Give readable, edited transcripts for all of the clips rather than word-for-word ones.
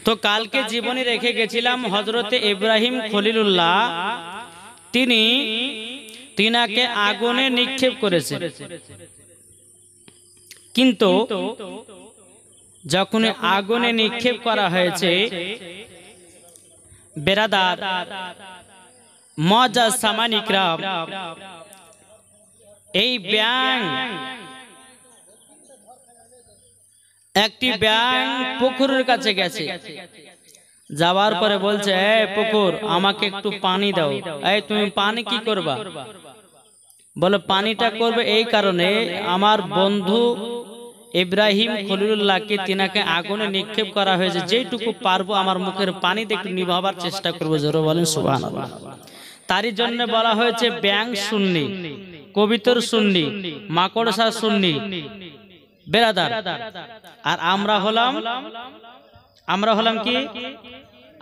তো কালকে জীবনে রেখে গেছিলাম হযরতে ইব্রাহিম খলিলুল্লাহ তিনাকে আগুনে নিক্ষেপ করেছে, কিন্তু যখন আগুনে নিক্ষেপ করা হয়েছে বেরাদার মুআজ্জাজ সামান ইকরাম, এই ব্যাঙ একটি ব্যাঙ পুকুরের কাছে গেছে, যাওয়ার পরে বলছে, এই পুকুর আমাকে একটু পানি দাও। এই তুমি পানি কি করবা? বলে পানিটা করবে এই কারণে আমার বন্ধু ইব্রাহিম খলিলুল্লাহকে তিনাকে আগুনে নিক্ষেপ করা হয়েছে, যেটুকু পারবো আমার মুখের পানিতে একটু নিভাবার চেষ্টা করবো। জোরে বলেন সুবহানাল্লাহ। তারই জন্য বলা হয়েছে ব্যাঙ সুন্নি, কবিতর সুন্নি, মাকড়সা সুন্নি বেরাদার। আর আমরা হলাম কি?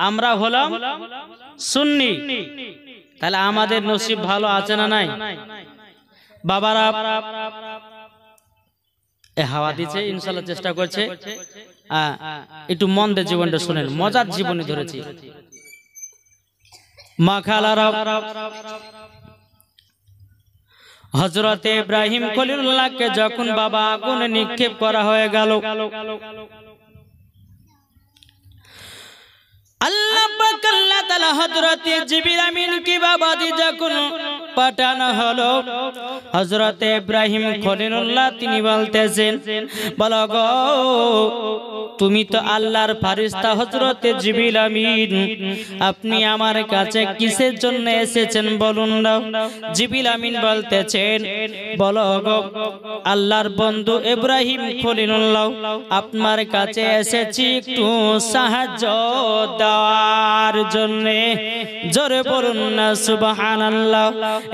আমরা হলাম সুন্নি। তাহলে আমাদের নসিব ভালো আছে না নাই? বাবারা হাওয়া দিচ্ছে, ইনশাআল্লাহ চেষ্টা করছে। একটু মন দিয়ে জীবনটা শুনেন, মজার জীবনী ধরেছি। মাখালারা হযরতে ইব্রাহিম খলিলুল্লাহকে যখন বাবা আগুনে নিক্ষেপ করা হয়ে গেল, আল্লাহ পাক আল্লাহ তাআলা হযরতে জিবরিল আমিনকে বাবাদি যখন পাঠানো হলো, হযরতে ইব্রাহিম খলিলুল্লাহ তিনি বলতেছেন, বলো গো তুমি তো আল্লাহর ফেরেশতা হযরতে জিবরিল আমিন, আপনি আমার কাছে কিসের জন্য এসেছেন বলুন না। জিবরিল আমিন বলতেছেন, বলো গো আল্লাহর বন্ধু ইব্রাহিম খলিলুল্লাহ, আপনার কাছে এসেছি একটু সাহায্য দেওয়ার জন্য। জোরে বলুন না সুবহানাল্লাহ।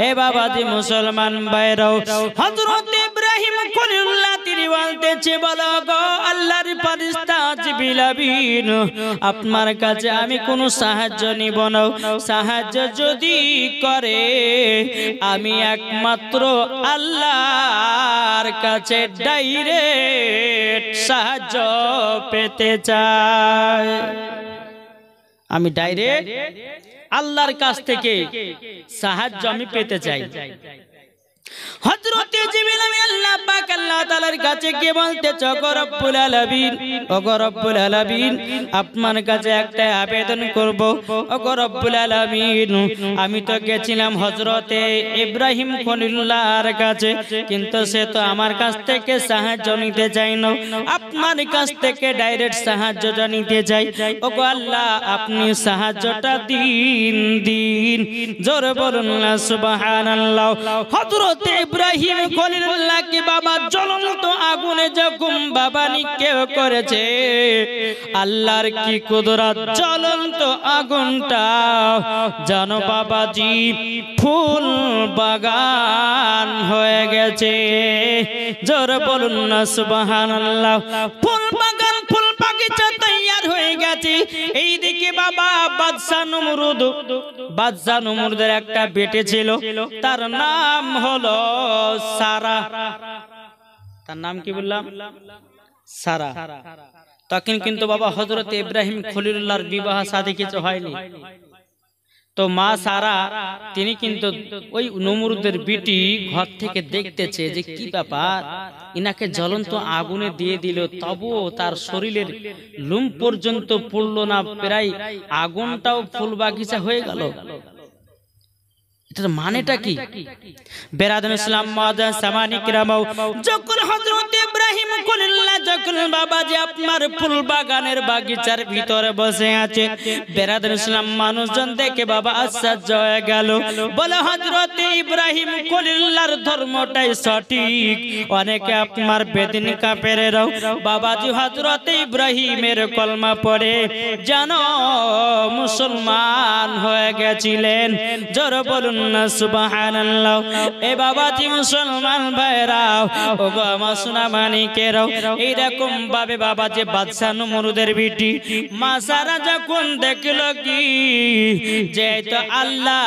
এ বাবাজি মুসলমান ভাইরাও, হযরত ইব্রাহিম খলিলুল্লাহ তিনি বলতেছে, বলো গো আল্লাহর ফেরেশতা জিবরিল আমিন, আপনার কাছে আমি কোনো সাহায্য নিব না। সাহায্য যদি করে আমি একমাত্র আল্লাহর কাছে ডাইরেক্ট সাহায্য পেতে চাই। আমি ডাইরেক্ট আল্লাহর কাছ থেকে সাহায্য আমি পেতে চাই। হযরতে জিবরিল আমিন আল্লাহ পাক আল্লাহ তাআলার কাছে গিয়ে বলতেছে, ওগো রব্বুল আলামিন, ওগো রব্বুল আলামিন, আপনার কাছে একটা আবেদন করব। ওগো রব্বুল আলামিন, আমি তো গেছিলাম হযরতে ইব্রাহিম খলিলুল্লাহর কাছে, কিন্তু সে তো আমার কাছ থেকে সাহায্য নিতে চায় না, আপনার কাছ থেকে ডাইরেক্ট সাহায্যটা নিতে চাই। ওগো আল্লাহ, আপনি সাহায্যটা দিন। জোরে বলুন না সুবহানাল্লাহ। হযরত ইব্রাহিম খলিলুল্লাহকে বাবা জ্বলন্ত আগুনে যখন বাবা নিক্ষেপ করেছে, আল্লাহর কি কুদরত, জ্বলন্ত আগুনটা জানো বাবাজি ফুল বাগান হয়ে গেছে। জোরে বলুন না সুবহানাল্লাহ। ফুল বাগান, ফুল বাগিচা তৈয়ার হয়ে গেছে। এইদিকে বাবা বাদশা নমরুদের একটা বেটে ছিল, তার নাম হলো সারা। তার নাম কি বললাম? সারা। তখন কিন্তু বাবা হযরত ইব্রাহিম খলিলুল্লাহর বিবাহ শাদী কিছু হয়নি। তো মা সারা তিনি কিন্তু ওই নমরুদের বিটি ঘর থেকে দেখতেছে যে কি ব্যাপার, ইনাকে জ্বলন্ত আগুনে দিয়ে দিল, তবুও তার শরীরের লোম পর্যন্ত পুড়লো না, প্রায় আগুনটাও ফুল বাগিচা হয়ে গেল। এটার মানেটা কি? বেরাদান ইসলাম মুআজ্জাজ সামানি কিরামাও, যখন হযরত ইব্রাহিম খলিলুল্লাহ যখন বাবাজি আপনার ফুল বাগানের বাগিচার ভিতরে বসে আছে, বেরাদান ইসলাম মানুষজন দেখে বাবা আশ্চর্য হয়ে গেল। বলে হযরত ইব্রাহিম খলিলুল্লাহর ধর্মটাই সঠিক। অনেকে আপনার বেদিন কাফেরেরাও বাবাজি হযরত ইব্রাহিমের কলমা পড়ে যেন মুসলমান হয়ে গেছিলেন। জোরে বলুন না সুবহানাল্লাহ। এ বাবাজি মুসলমান ভাইরা, ওগো আমার সোনা মানিকেরাও, এইরকম ভাবে বাবাজি বাদশা নমরুদের বিটি মা সারা যখন দেখলো কি যে তো আল্লাহ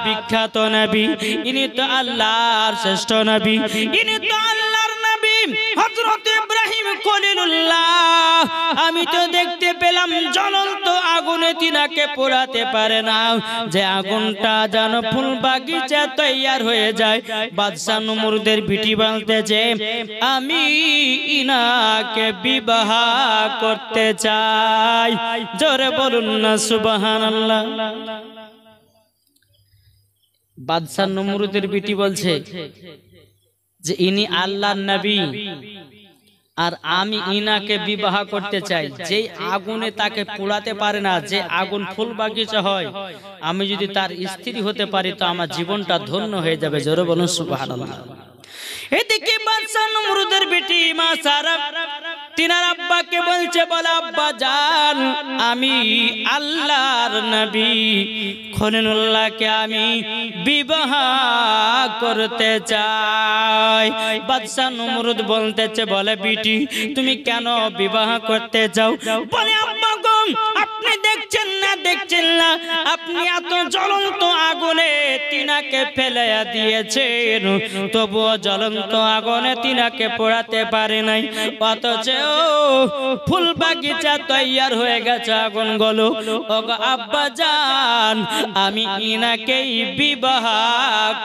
বিখ্যাত নবী, ইনি তো আল্লাহর শ্রেষ্ঠ নবী, ইনি তো আল্লাহর নবী হযরত ইব্রাহিম ইব্রাহিম খলিলুল্লাহ আমি তো দেখতে পেলাম জ্বলন্ত আগুনে তিনাকে পোড়াতে পারে না, যে আগুনটা যেন ফুল বাগিচা তৈয়ার হয়ে যায়। বাদশাহ নমরুদের বিটি বলতেছে আমি ইনাকে বিবাহ করতে চাই। জোরে বলুন না সুবহানাল্লাহ। বাদশাহ নমরুদের বিটি বলছে যে ইনি আল্লাহর নবী আর আমি ইনাকে বিবাহ করতে চাই। যে আগুনে তাকে পোড়াতে পারে না, যে আগুন ফুল বাগিচা হয়, আমি যদি তার স্ত্রী হতে পারি তো আমার জীবনটা ধন্য হয়ে যাবে। জোরে বলুন সুবহানাল্লাহ। এদিকে বাদশাহ নমরুদের বেটি মা সারা তিনার আব্বাকে বলছে, বলে আব্বা জান আমি আল্লাহর নবী খলিলুল্লাহকে আমি বিবাহ করতে চাই। বাদশাহ নমরুদ বলতেছে, বলে বিটি তুমি কেন বিবাহ করতে চাও? বলে আব্বা গো আপনি দেখছেন না আপনি এত জ্বলন্ত আগুনে তিনাকে ফেলাইয়া দিয়েছেন, তবুও জ্বলন্ত আগুনে তিনাকে পোড়াতে পারে নাই, অথচ ফুল বাগিচা তৈয়ার হয়ে গেছে আগুন গুলো। ওগো আব্বা জান আমি ইনাকেই বিবাহ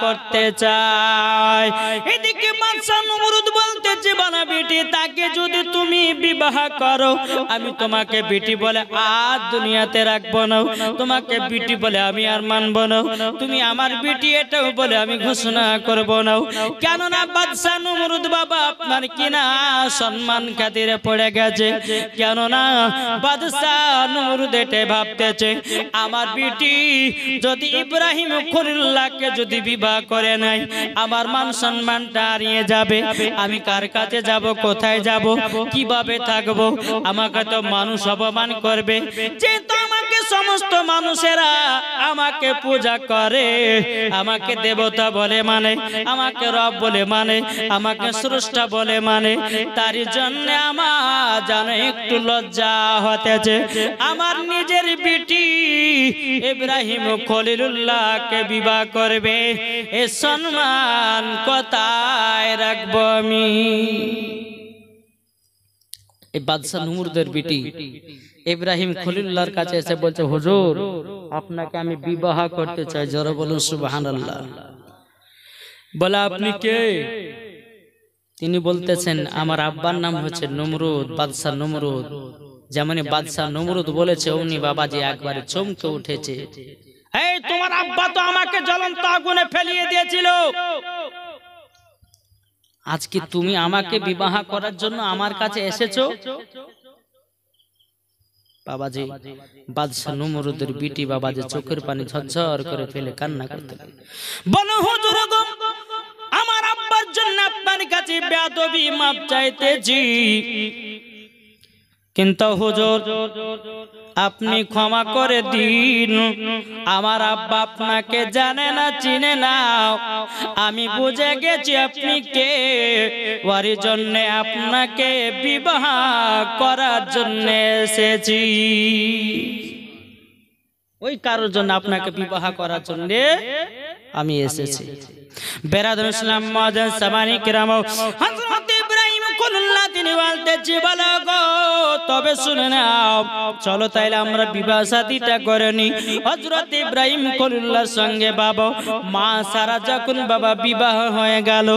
করতে চাই। এদিকে বাদশাহ নমরুদ বলতেছে, বলা বেটি তাকে যদি তুমি বিবাহ করো আমি তোমাকে বেটি বলে আর দুনিয়াতে রাখবো না, তোমাকে বিটি বলে আমি আর মানবো না, তুমি আমার বিটি এটাও বলে আমি ঘোষণা করবো না। কেননা বাদশাহ নমরুদ বাবা আপনার কিনা সম্মান খাতিরে পড়ে গেছে। কেননা বাদশাহ নমরুদ এটা ভাবতেছে আমার বিটি যদি ইব্রাহিম খলিলুল্লাহকে যদি বিবাহ করে নাই আমার মান সম্মানটা হারিয়ে যাবে। আমি কার কাছে যাব, কোথায় যাব, কিভাবে থাকবো? আমাকে তো মানুষ অপমান করবে। যেহেতু আমাকে সমস্ত মানুষেরা আমাকে পূজা করে, আমাকে দেবতা বলে মানে, আমাকে রব বলে মানে, আমাকে স্রষ্টা বলে মানে, তার জন্য আমার যেন একটু লজ্জা হতেছে। আমার নিজের বিটি ইব্রাহিম খলিলুল্লাহকে বিবাহ করবে, এ সম্মান কোথায় রাখবো আমি? এই বাদশাহ নমরুদের বিটি ইব্রাহিম খলিলুল্লাহর কাছে এসে বলছে, হুজুর আপনাকে আমি বিবাহ করতে চাই। জোরে বলুন সুবহানাল্লাহ। বলে আপনি কে? তিনি বলতেছেন আমার আব্বার নাম হচ্ছে নমরুদ, বাদশাহ নমরুদ। যেমন বাদশাহ নমরুদ বলেছে অমনি বাবাজি একবারে চমকে উঠেছে। এই তোমার আব্বা তো আমাকে জ্বলন্ত আগুনে ফেলিয়ে দিয়েছিল, আজকে তুমি আমাকে বিবাহ করার জন্য আমার কাছে এসেছো? বাবাজি বাদশাহ নমরুদের বিটি বাবাজি চোখের পানি ঝরঝর করে ফেলে কান্না করতে লাগে। বলো হুজুর গো আমার আব্বার জন্য আপনার কাছে বেয়াদবি মাপ চাইতেছি, কিন্তু হুজুর আপনি ক্ষমা করে দিন। আমার আব্বা আপনাকে জানে না, চিনে না, আমি বুঝে গেছি আপনি কে, ওর জন্য আপনাকে বিবাহ করার জন্য এসেছি। ওই কারোর জন্য আপনাকে বিবাহ করার জন্য আমি এসেছি। বেরাদুল ইসলাম মুআজ্জাজ সামানী কিরাম হযরত ইব্রাহিম খলিলুল্লাহ তিনি বলতেছি, বলো গো তবে শুনে নাও, চলো তাইলে আমরা বিবাহ শাদীটা করে নি। হযরত ইব্রাহিম খলিলুল্লাহর সঙ্গে বাবা মা সারা যখন বাবা বিবাহ হয়ে গেল,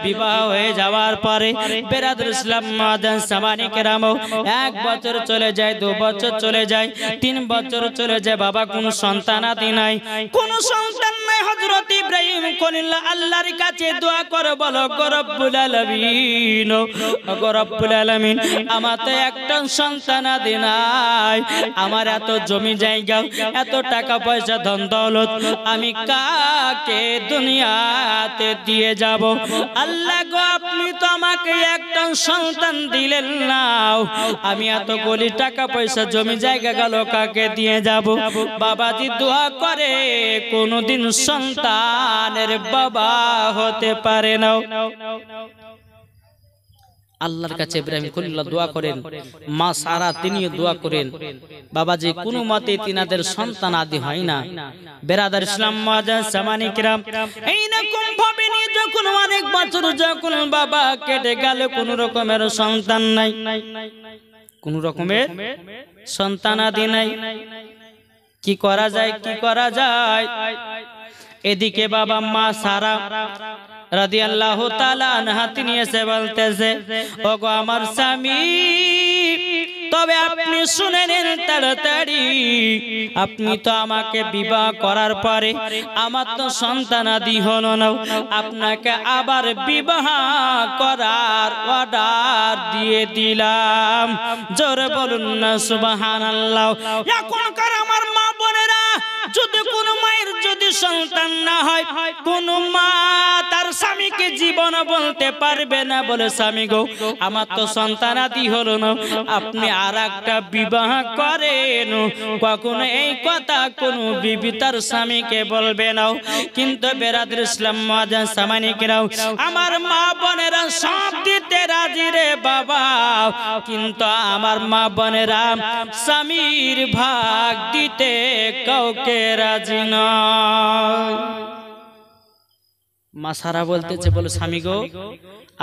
বিবাহ হয়ে যাওয়ার পরে বেরাদুল ইসলাম মুআজ্জাজ সামানী কিরাম 1 বছর চলে যায়, 2 বছর চলে যায়, 3 বছর চলে যায়, বাবা কোন সন্তানাদি নাই, কোন সন্তান নাই। হযরত ইব্রাহিম খলিলুল্লাহ আল্লাহর কাছে দোয়া করে, বলো গো রব্বুল আলামিন, গো রব্বুল আলামিন আমার তো একটা সন্তানাদি নাই, আমার এত জমি জায়গা, এত টাকা পয়সা ধন দৌলত, আমি কাকে দুনিয়াতে দিয়ে যাব? আল্লাহ গো আপনি তো আমাকে একটা সন্তান দিলেন না, আমি এত কোটি টাকা পয়সা জমি জায়গা গেল কাকে দিয়ে যাব? বাবাজি দোয়া করে কোনদিন সন্তানের বাবা হতে পারে না। আল্লাহর কাছে ইব্রাহিম খলিলুল্লাহ দোয়া করেন, মা সারা তিনিও দোয়া করেন, বাবাজি কোনো মতে তিনাদের সন্তান আদি হয় না। বেরাদার ইসলাম মুআজ্জাজ সামানি কিরাম, এই রকম ভাবে নিয়ে যখন অনেক বছর যখন বাবা কেটে গেল, কোনো রকমের সন্তান নাই, কোনো রকমের সন্তান আদি নাই, কি করা যায়, কি করা যায়। এদিকে বাবা মা সারা রাদিয়াল্লাহু তাআলা আনহা তিনি এসে বলতেছে, ওগো আমার স্বামী, তবে আপনি শুনে নেন তাড়াতাড়ি, আপনি তো আমাকে বিবাহ করার পরে আমার তো সন্তান আদি হলো না, আপনাকে আবার বিবাহ করার অর্ডার দিয়ে দিলাম। জোরে বলুন না সুবহানাল্লাহ। এখনকার আমার মা বোনেরা, যদি কোনো মায়ের যদি সন্তান না হয়, কোন মা তার স্বামীকে জীবন বলতে পারবে না, বলে স্বামী গো আমার তো সন্তান আদি হলো না, আপনি আর একটা বিবাহ করেন। কখনো এই কথা কোনো বিবি তার স্বামীকে বলবে না। কিন্তু বেরাদর ইসলাম মুআজ্জাজ সামানি কিরাম, আমার মা বোনেরা সব দিতে রাজি রে বাবা, কিন্তু আমার মা বোনেরা স্বামীর ভাগ দিতে কাউকে রাজি নয়। মা সারা বলতেছে, বলে স্বামী গো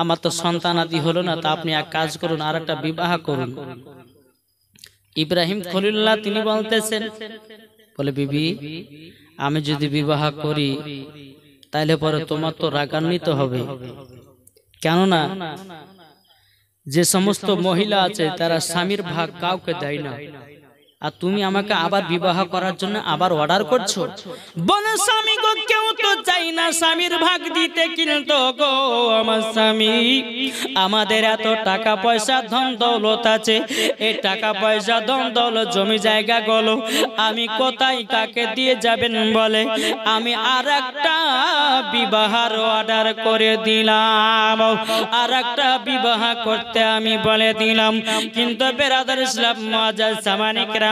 আমার তো সন্তান আদি হলো না, তা আপনি এক কাজ করুন, আর একটা বিবাহ করুন। ইব্রাহিম খলিলুল্লাহ তিনি বলতেছেন, বলে বিবি আমি যদি বিবাহ করি তাহলে পরে তোমার তো রাগান্বিত হবে, কেননা যে সমস্ত মহিলা আছে তারা স্বামীর ভাগ কাউকে দেয় না, আর তুমি আমাকে আবার বিবাহ করার জন্য আবার অর্ডার করছো। বলে স্বামী গো কেউ তো চাই না স্বামীর ভাগ দিতে, কিন্তু গো আমার স্বামী আমাদের এত টাকা পয়সা ধন দৌলত আছে, এই টাকা পয়সা ধন দৌলত জমি জায়গা গুলো আমি কোথায় কাকে দিয়ে যাবেন, বলে আমি আর একটা বিবাহের অর্ডার করে দিলাম, আর একটা বিবাহ করতে আমি বলে দিলাম। কিন্তু বেরাদার ইসলাম মুআজ্জাজ সামানি কিরাম,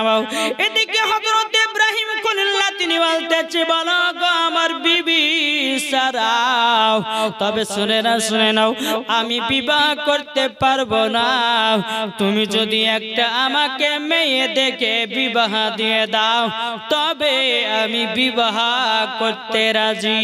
এদিকে হযরত ইব্রাহিম খলিলুল্লাহ তিনি বলতেছে, বলো গো আমার বিবি সারা, তবে শুনে নাও আমি বিবাহ করতে পারবো না, তুমি যদি একটা আমাকে মেয়ে দেখে বিবাহ দিয়ে দাও তবে আমি বিবাহ করতে রাজি।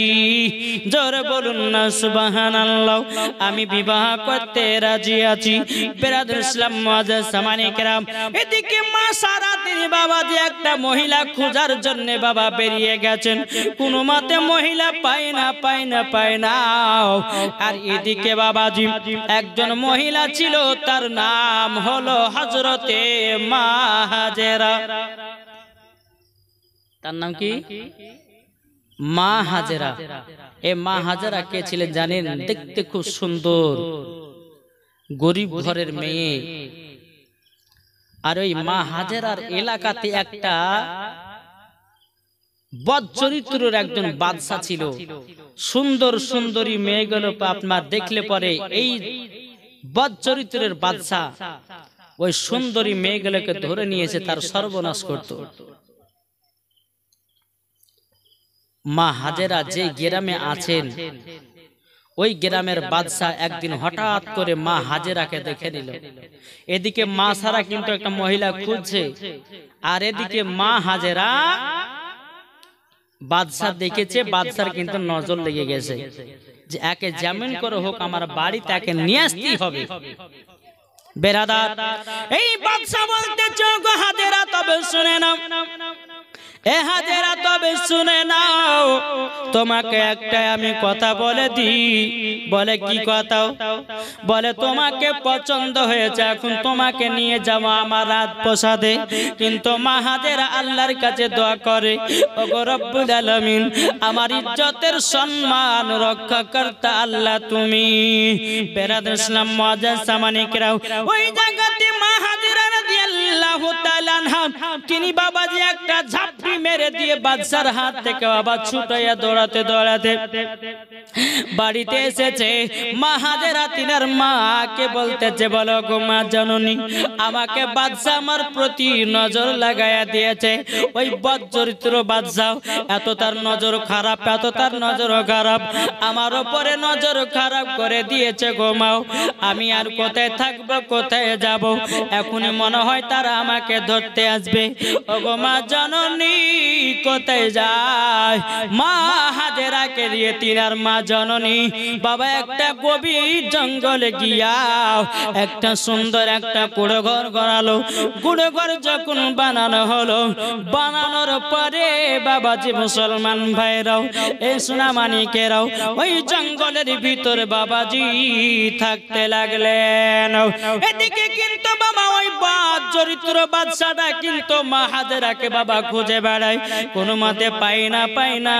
জোরে বলুন না সুবহানাল্লাহ। আমি বিবাহ করতে রাজি আছি। বেরাদর ইসলাম মুআজ্জাজ সামানি কিরাম, এদিকে মা সারা তিনি বাবাজি একটা মহিলা খোঁজার জন্য বাবা বেরিয়ে গেছেন, কোনো মতে মহিলা পায় না। আর এদিকে বাবাজি একজন মহিলা ছিল, তার নাম হলো হযরতে মা হাজেরা। তার নাম কি? মা হাজেরা। এ মা হাজেরা কে ছিলেন জানেন? দেখতে খুব সুন্দর, গরিব ঘরের মেয়ে। আর ওই মা হাজেরার এলাকাতে একটা বদ চরিত্রের একজন বাদশা ছিল। সুন্দর সুন্দরী মেয়েগুলো আপনার দেখলে পরে এই বদ চরিত্রের বাদশা ওই সুন্দরী মেয়েগুলোকে ধরে নিয়েছে তার সর্বনাশ করত। মা হাজেরা যে গ্রামে আছেন ওই গ্রামের বাদশা একদিন হঠাৎ করে মা হাজেরাকে দেখে নিল। এদিকে মা সারা কিন্তু একটা মহিলা খুঁজছে, আর এদিকে মা হাজেরা বাদশা দেখেছে, বাদশার কিন্তু নজর লেগে গেছে যে একে যেমন করে হোক আমার বাড়িতে একে নিয়ে আসতেই হবে। বেরাদার এই বাদশা বলতেছে, গো হাজেরা তবে শুনে নাও, এ হাজেরা তবে শুনে নাও, তোমাকে একটা আমি কথা বলে দিই। বলে কি কথা? বলে তোমাকে পছন্দ হয়েছে, এখন তোমাকে নিয়ে যাবো আমার রাজপ্রাসাদে। কিন্তু মা হাজেরা আল্লাহর কাছে দোয়া করে, ওগো রব্বুল আলামিন আমার ইজ্জতের সম্মান রক্ষা করতে আল্লাহ তুমি। বেরাদর ইসলাম মুআজ্জাজ সামানি কিরাম, ওই জায়গাতে মা হাজেরা রাদিয়াল্লাহু তাআলা আনহা তিনি বাবাজি একটা ঝাপটি মেরে দিয়ে বাদশার হাত থেকে বাবা ছুটাইয়া দৌড়াতে দৌড়াতে বাড়িতে এসেছে। মা হাজেরা তিনার মাকে বলতেছে, বলো গো মা জননী, আমাকে বাদশা আমার প্রতি নজর লাগাইয়া দিয়েছে। ওই বদচরিত্র বাদশা, এত তার নজর খারাপ, এত তার নজর খারাপ, আমার উপরে নজর খারাপ করে দিয়েছে গো মা। আমি আর কোথায় থাকবো, কোথায় যাব? এখনই মনে হয় তারা আমাকে ধরতে আসবে। ও গো মা জননী, কোথায় যায়? মা হাজেরাকে দিয়ে তিনার মা জননী বাবা একটা গভীর জঙ্গলে গিয়া একটা সুন্দর একটা কুড়ো ঘর গড়ালো। কুড়ো ঘর যখন বানানো হলো, বানানোর পরে বাবাজি মুসলমান ভাইরাও, এই সোনামানিকেরাও ওই জঙ্গলের ভিতরে বাবাজি থাকতে লাগলেন। এদিকে কিন্তু বাবা ওই চরিত্র বাদশাটা কিন্তু মা হাজেরাকে বাবা খুঁজে বেড়ায়, কোনো মতে পাই না।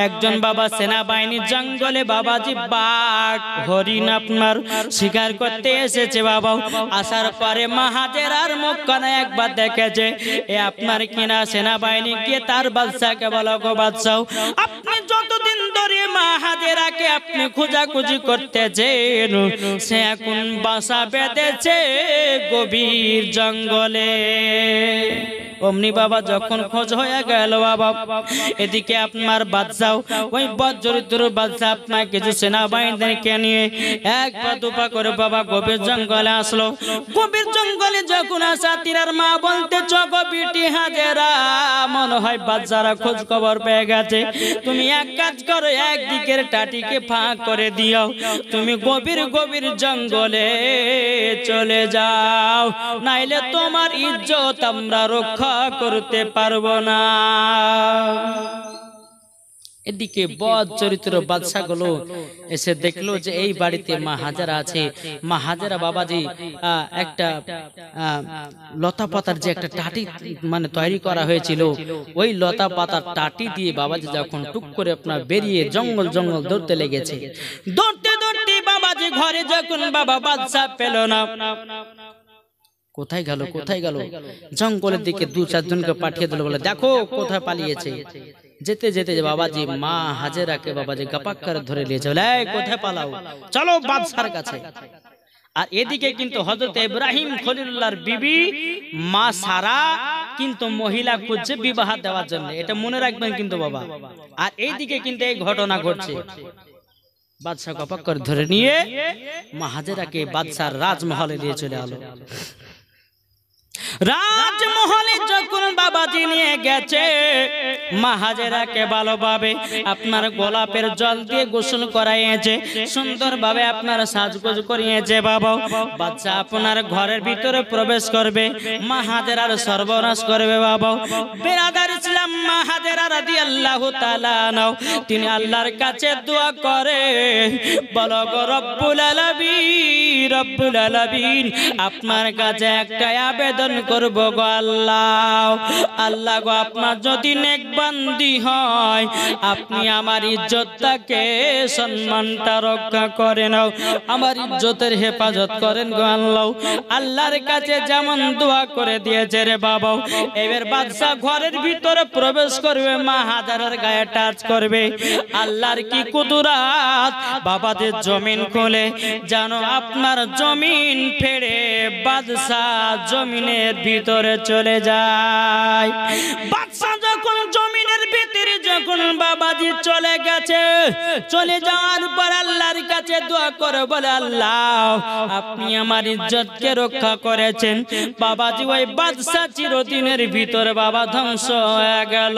একজন বাবা সেনাবাহিনী জঙ্গলে বাবাজি বাঘ হরিণ আপনার শিকার করতে এসেছে বাবা। আসার পরে মা হাজেরার মুখখানা একবার দেখেছে, এ আপনার কিনা সেনাবাহিনী গিয়ে তার বাদশাকে বলো, গো বাদশাহ, আপনি যতদিন ধরে মা হাজেরাকে আপনি খোঁজাখুঁজি করতেছেন, সে এখন বাসা বেঁধেছে গভীর জঙ্গলে। অমনি বাবা যখন খোঁজ হয়ে গেল বাবা, এদিকে আপনার বাদশাহ ওই বদচরিত্র বাদশাহ আপনার কিছু সেনাবাহিনীকে নিয়ে এক পা দুপা করে বাবা গভীর জঙ্গলে আসলো। গভীর জঙ্গলে যখন আসা তিনার মা বলতে, চগো বিটি হাজেরা, মনে হয় বাদশারা খোঁজ খবর পেয়ে গেছে। তুমি এক কাজ করো, একদিকের টাটিকে ফাঁক করে দিও, তুমি গভীর গভীর জঙ্গলে চলে যাও, নাইলে তোমার ইজ্জত আমরা রক্ষা করতে পারবো না। এদিকে বদ চরিত্র বাদশাগুলো এসে দেখলো যে এই বাড়িতে মা হাজেরা আছে। মা হাজেরা বাবাজি একটা লতা পাতার যে একটা টাটি মানে তৈরি করা হয়েছিল, ওই লতা পাতার টাটি দিয়ে বাবাজি যখন টুক করে আপনার বেরিয়ে জঙ্গল জঙ্গল দৌড়তে লেগেছে। দৌড়তে দৌড়তে বাবাজি ঘরে যখন বাবা বাদশা পেল না, কোথায় গেল কোথায় গেল, জঙ্গলের দিকে দু চারজনকে পাঠিয়ে দিল, বলে দেখো কোথায় পালিয়েছে। যেতে যেতে বাবাজি মা হাজেরাকে বাবাজি গাপাক করে ধরে নিয়ে চলে, কোথায় পালাও, চলো বাদশার কাছে। আর এদিকে কিন্তু হযরত ইব্রাহিম খলিলুল্লাহর বিবি মা সারা কিন্তু মহিলা খুঁজছে বিবাহ দেওয়ার জন্য, এটা মনে রাখবেন কিন্তু বাবা। আর এইদিকে কিন্তু এই ঘটনা ঘটছে। বাদশা গাপাক করে ধরে নিয়ে মা হাজেরাকে বাদশার রাজমহলে নিয়ে চলে আলো। রাজমহলে যখন বাবাজি নিয়ে গেছে, মা হাজেরাকে ভালোভাবে আপনার গোলাপের জল দিয়ে গোসল করাইয়েছে, সুন্দরভাবে আপনার সাজগোজ করিয়েছে বাবা। বাচ্চা আপনার ঘরের ভিতরে প্রবেশ করবে, মা হাজেরার সর্বনাশ করবে বাবা। বিরাদার ইসলাম মা হাজেরা রাদিয়াল্লাহু তাআলা আনহা তিনি আল্লাহর কাছে দোয়া করে, বলো গো রব্বুল আলামিন, রব্বুল আলামিন, আপনার কাছে একটা আবেদন করব গো আল্লাহ, আল্লাহ গো, আপনার যদি নেক বান্দি হয়, আপনি আমার ইজ্জতটাকে সম্মানটা রক্ষা করে নাও, আমার ইজ্জতের হেফাজত করেন গো আল্লাহ। আল্লাহর কাছে যেমন দোয়া করে দিয়েছে রে বাবা, এবার বাদশা ঘরের ভিতরে প্রবেশ করবে, মা হাজেরার গায়ে টাচ করবে। আল্লাহর কি কুদরাত, বাবাদের জমিন খোলে, জানো আপনার জমিন ফেড়ে বাদশা জমিনের ভিতরে চলে যায়। বাদশা যখন জমিনের ভিতরে যখন বাবাজি চলে গেছে, চলে যাওয়ার পর আল্লাহর কাছে দোয়া করে বলে, আল্লাহ আপনি আমার ইজ্জতকে রক্ষা করেছেন। বাবাজি ওই বাদশা চিরদিনের ভিতরে বাবা ধ্বংস হয়ে গেল।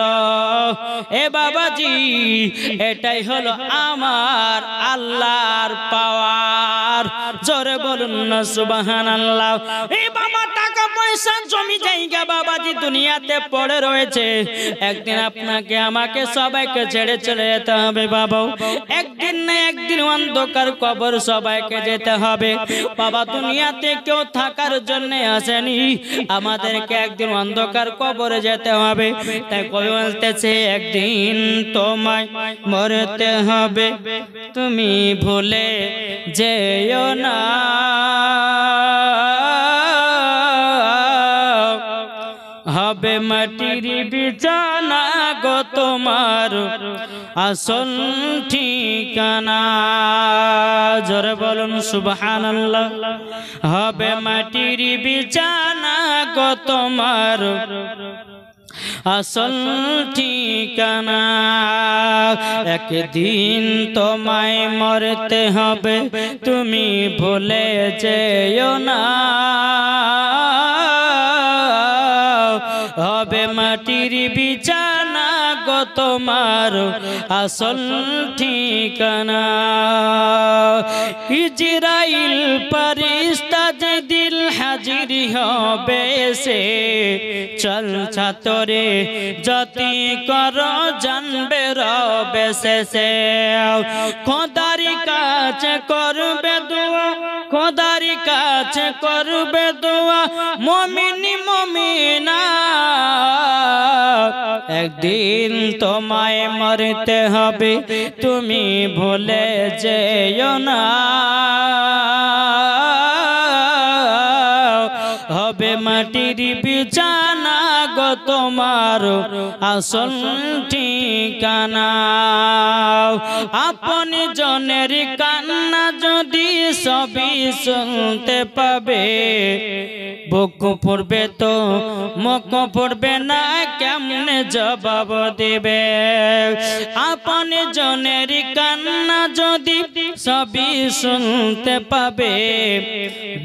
এ বাবাজি, এটাই হলো আমার আল্লাহর পাওয়ার, জোরে বলুন না সুবহানাল্লাহ। এই বাবা টাকা পয়সা জমি জায়গা বাবাজি দুনিয়াতে পড়ে রয়েছে, একদিন আপনাকে আমাকে সবাইকে ছেড়ে চলে যেতে হবে বাবা। একদিন না একদিন অন্ধকার কবর সবাইকে যেতে হবে বাবা। দুনিয়াতে কেউ থাকার জন্য আসেনি, আমাদেরকে একদিন অন্ধকার কবরে যেতে হবে। তাই কবি বলতেছে, একদিন তোমায় মরতে হবে, তুমি ভুলে যেও না, হবে মাটির বিছানা গো তোমার আসল ঠিকানা। জোরে বলুন সুবহানাল্লাহ। হবে মাটির বিছানা গো তোমার আসল ঠিকানা। একদিন তোমায় মরতে হবে, তুমি ভুলে যেও না। হবে মাটির বিছানা গো তোমার আসল ঠিকানা। ইজরাইল ফেরেশতা যেদিন হাজির হবে সে, চল ছাতরে যতি কর জানবে রবে শেষে। খোদার কাছে করবে দোয়া, খোদার কাছে করবে দোয়া মুমিন মুমিনা। একদিন তোমায় মরতে হবে, তুমি ভুলে যেও না। হবে মাটির বিছানা গো তোমার আসল ঠিকানা। আপন জনের কান্না যদি সবই শুনতে পাবে, বুক পড়বে তো মুখ পড়বে না, কেমনে জবাব দেবে। আপন জনের কান্না যদি সবই শুনতে পাবে,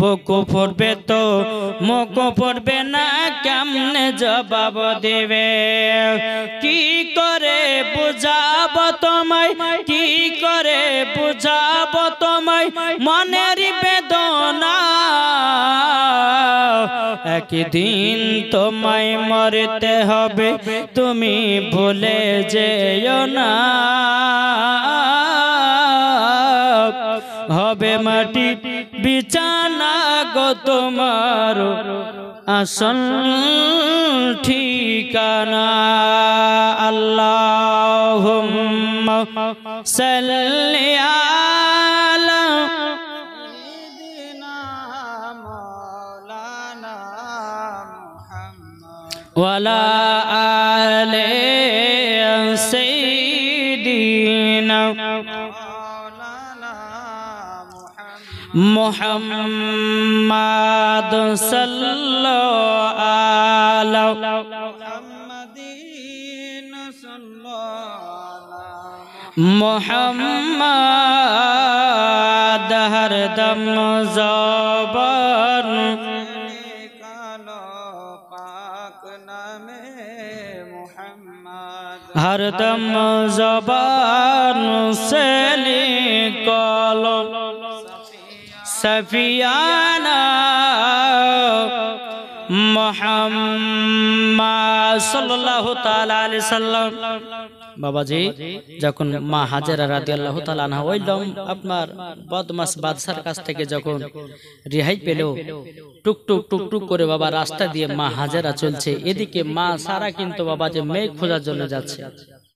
বুক পড়বে তো মুখ পড়বে না, কেমনে জবাব দেবে। কি করে বুঝাব তোমায়, কি করে বুঝাব তোমায় মনের বেদনা। একদিন তোমায় মরতে হবে, তুমি ভুলে যেও না। হবে মাটি বিছানা গো তোমার আসল ঠিকানা। আল্লাহুম্মা সাল্লি আলা সাইয়্যিদিনা মাওলানা মুহাম্মদ ওয়ালা আলি সাইয়্যিদিনা মুহাম্মদ সাল্লাল্লাহু আলা মুহাম্মাদিন সাল্লাল্লাহু মুহাম্মদ হরদম জবান কালো পাক নামে মুহাম্মদ হরদম জবান সে লিখলো সফিয়ানা মুহাম্মদ সাল্লাল্লাহু তাআলা আলাইহি সাল্লাম। বাবাজি যখন মা হাজেরা রাদিয়াল্লাহু তাআলা আনহা ওইলাম আপনার বদমাস বাদশার কাছ থেকে যখন রেহাই পেল, টুক টুক টুক টুক করে বাবা রাস্তা দিয়ে মা হাজেরা চলছে, এদিকে মা সারা কিন্তু বাবা যে মেয়ে খোঁজার জন্য যাচ্ছে।